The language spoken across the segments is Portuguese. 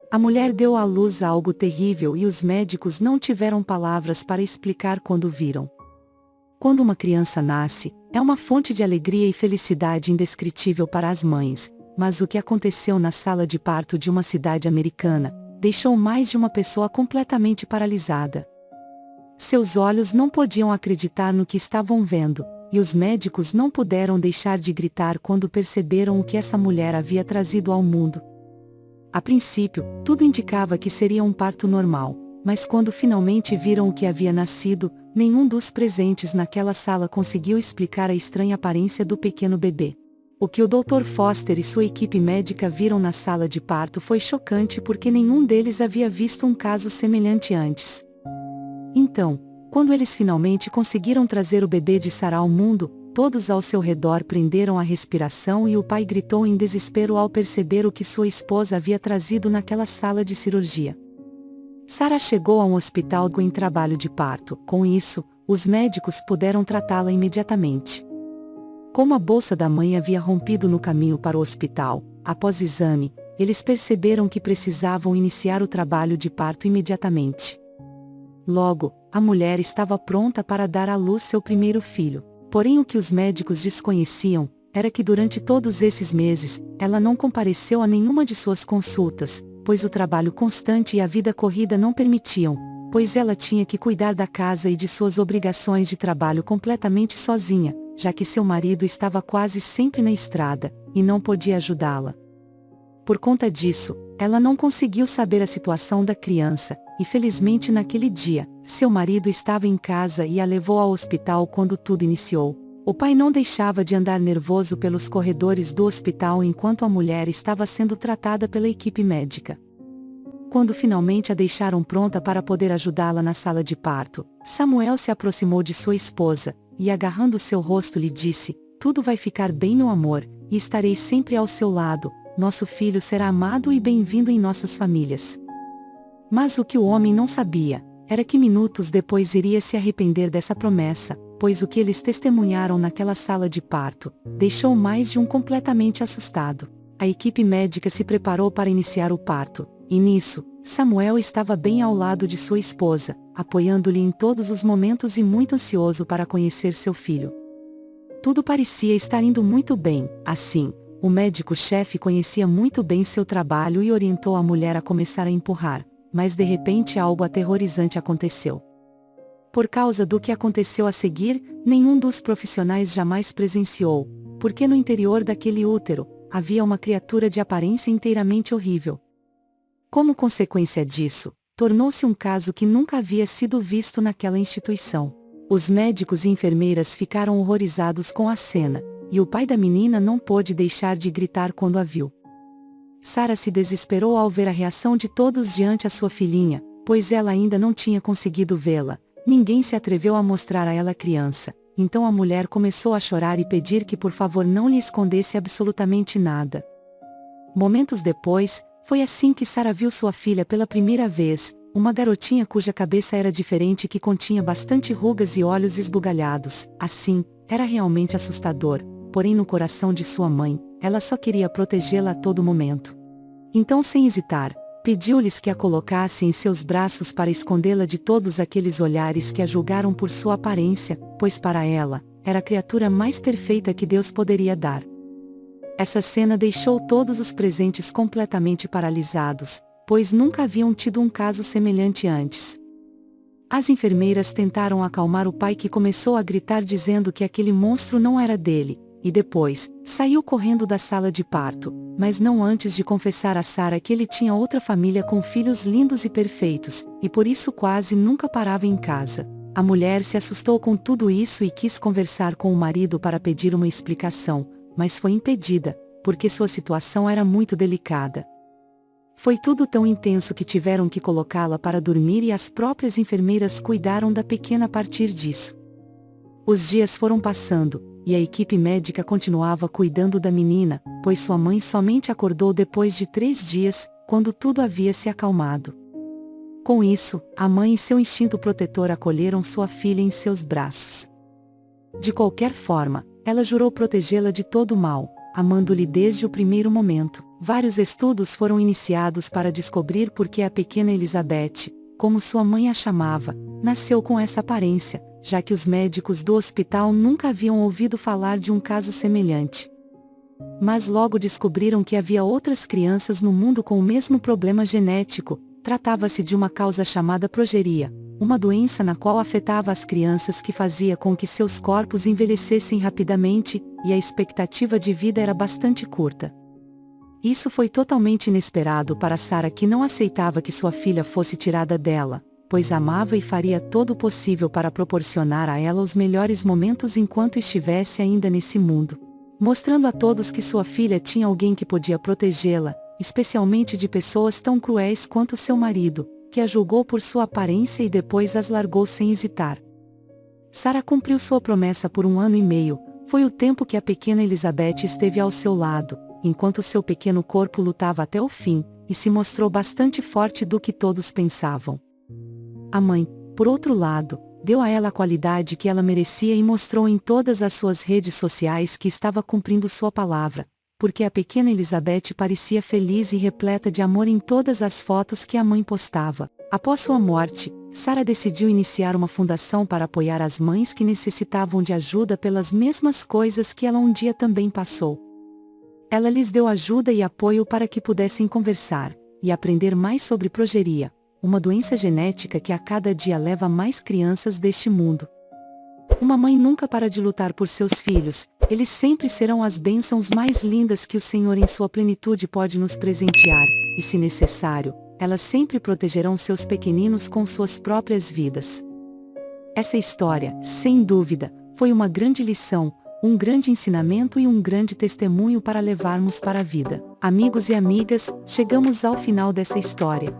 A mulher deu à luz a algo terrível e os médicos não tiveram palavras para explicar quando viram. Quando uma criança nasce, é uma fonte de alegria e felicidade indescritível para as mães, mas o que aconteceu na sala de parto de uma cidade americana deixou mais de uma pessoa completamente paralisada. Seus olhos não podiam acreditar no que estavam vendo, e os médicos não puderam deixar de gritar quando perceberam o que essa mulher havia trazido ao mundo. A princípio, tudo indicava que seria um parto normal, mas quando finalmente viram o que havia nascido, nenhum dos presentes naquela sala conseguiu explicar a estranha aparência do pequeno bebê. O que o Dr. Foster e sua equipe médica viram na sala de parto foi chocante porque nenhum deles havia visto um caso semelhante antes. Então, quando eles finalmente conseguiram trazer o bebê de Sarah ao mundo, todos ao seu redor prenderam a respiração e o pai gritou em desespero ao perceber o que sua esposa havia trazido naquela sala de cirurgia. Sarah chegou a um hospital em trabalho de parto. Com isso, os médicos puderam tratá-la imediatamente. Como a bolsa da mãe havia rompido no caminho para o hospital, após exame, eles perceberam que precisavam iniciar o trabalho de parto imediatamente. Logo, a mulher estava pronta para dar à luz seu primeiro filho. Porém, o que os médicos desconheciam era que durante todos esses meses, ela não compareceu a nenhuma de suas consultas, pois o trabalho constante e a vida corrida não permitiam, pois ela tinha que cuidar da casa e de suas obrigações de trabalho completamente sozinha, já que seu marido estava quase sempre na estrada, e não podia ajudá-la. Por conta disso, ela não conseguiu saber a situação da criança, e felizmente naquele dia, seu marido estava em casa e a levou ao hospital quando tudo iniciou. O pai não deixava de andar nervoso pelos corredores do hospital enquanto a mulher estava sendo tratada pela equipe médica. Quando finalmente a deixaram pronta para poder ajudá-la na sala de parto, Samuel se aproximou de sua esposa, e agarrando seu rosto lhe disse: "Tudo vai ficar bem, meu amor, e estarei sempre ao seu lado. Nosso filho será amado e bem-vindo em nossas famílias." Mas o que o homem não sabia, era que minutos depois iria se arrepender dessa promessa, pois o que eles testemunharam naquela sala de parto, deixou mais de um completamente assustado. A equipe médica se preparou para iniciar o parto, e nisso, Samuel estava bem ao lado de sua esposa, apoiando-lhe em todos os momentos e muito ansioso para conhecer seu filho. Tudo parecia estar indo muito bem, assim, o médico-chefe conhecia muito bem seu trabalho e orientou a mulher a começar a empurrar. Mas de repente algo aterrorizante aconteceu. Por causa do que aconteceu a seguir, nenhum dos profissionais jamais presenciou, porque no interior daquele útero, havia uma criatura de aparência inteiramente horrível. Como consequência disso, tornou-se um caso que nunca havia sido visto naquela instituição. Os médicos e enfermeiras ficaram horrorizados com a cena, e o pai da menina não pôde deixar de gritar quando a viu. Sarah se desesperou ao ver a reação de todos diante a sua filhinha, pois ela ainda não tinha conseguido vê-la. Ninguém se atreveu a mostrar a ela a criança, então a mulher começou a chorar e pedir que por favor não lhe escondesse absolutamente nada. Momentos depois, foi assim que Sarah viu sua filha pela primeira vez, uma garotinha cuja cabeça era diferente e que continha bastante rugas e olhos esbugalhados. Assim, era realmente assustador, porém no coração de sua mãe, ela só queria protegê-la a todo momento. Então, sem hesitar, pediu-lhes que a colocassem em seus braços para escondê-la de todos aqueles olhares que a julgaram por sua aparência, pois para ela, era a criatura mais perfeita que Deus poderia dar. Essa cena deixou todos os presentes completamente paralisados, pois nunca haviam tido um caso semelhante antes. As enfermeiras tentaram acalmar o pai, que começou a gritar dizendo que aquele monstro não era dele, e depois, saiu correndo da sala de parto, mas não antes de confessar a Sarah que ele tinha outra família com filhos lindos e perfeitos, e por isso quase nunca parava em casa. A mulher se assustou com tudo isso e quis conversar com o marido para pedir uma explicação, mas foi impedida, porque sua situação era muito delicada. Foi tudo tão intenso que tiveram que colocá-la para dormir e as próprias enfermeiras cuidaram da pequena a partir disso. Os dias foram passando, e a equipe médica continuava cuidando da menina, pois sua mãe somente acordou depois de 3 dias, quando tudo havia se acalmado. Com isso, a mãe e seu instinto protetor acolheram sua filha em seus braços. De qualquer forma, ela jurou protegê-la de todo o mal, amando-lhe desde o primeiro momento. Vários estudos foram iniciados para descobrir por que a pequena Elizabeth, como sua mãe a chamava, nasceu com essa aparência, já que os médicos do hospital nunca haviam ouvido falar de um caso semelhante. Mas logo descobriram que havia outras crianças no mundo com o mesmo problema genético. Tratava-se de uma causa chamada progeria, uma doença na qual afetava as crianças que fazia com que seus corpos envelhecessem rapidamente, e a expectativa de vida era bastante curta. Isso foi totalmente inesperado para Sarah, que não aceitava que sua filha fosse tirada dela, pois amava e faria todo o possível para proporcionar a ela os melhores momentos enquanto estivesse ainda nesse mundo. Mostrando a todos que sua filha tinha alguém que podia protegê-la, especialmente de pessoas tão cruéis quanto seu marido, que a julgou por sua aparência e depois as largou sem hesitar. Sarah cumpriu sua promessa por 1 ano e meio, foi o tempo que a pequena Elizabeth esteve ao seu lado, enquanto seu pequeno corpo lutava até o fim, e se mostrou bastante forte do que todos pensavam. A mãe, por outro lado, deu a ela a qualidade que ela merecia e mostrou em todas as suas redes sociais que estava cumprindo sua palavra, porque a pequena Elizabeth parecia feliz e repleta de amor em todas as fotos que a mãe postava. Após sua morte, Sarah decidiu iniciar uma fundação para apoiar as mães que necessitavam de ajuda pelas mesmas coisas que ela um dia também passou. Ela lhes deu ajuda e apoio para que pudessem conversar e aprender mais sobre progeria, uma doença genética que a cada dia leva mais crianças deste mundo. Uma mãe nunca para de lutar por seus filhos, eles sempre serão as bênçãos mais lindas que o Senhor em sua plenitude pode nos presentear, e se necessário, elas sempre protegerão seus pequeninos com suas próprias vidas. Essa história, sem dúvida, foi uma grande lição, um grande ensinamento e um grande testemunho para levarmos para a vida. Amigos e amigas, chegamos ao final dessa história.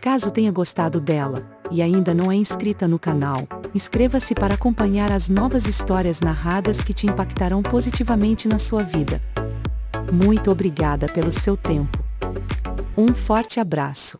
Caso tenha gostado dela, e ainda não é inscrita no canal, inscreva-se para acompanhar as novas histórias narradas que te impactarão positivamente na sua vida. Muito obrigada pelo seu tempo. Um forte abraço.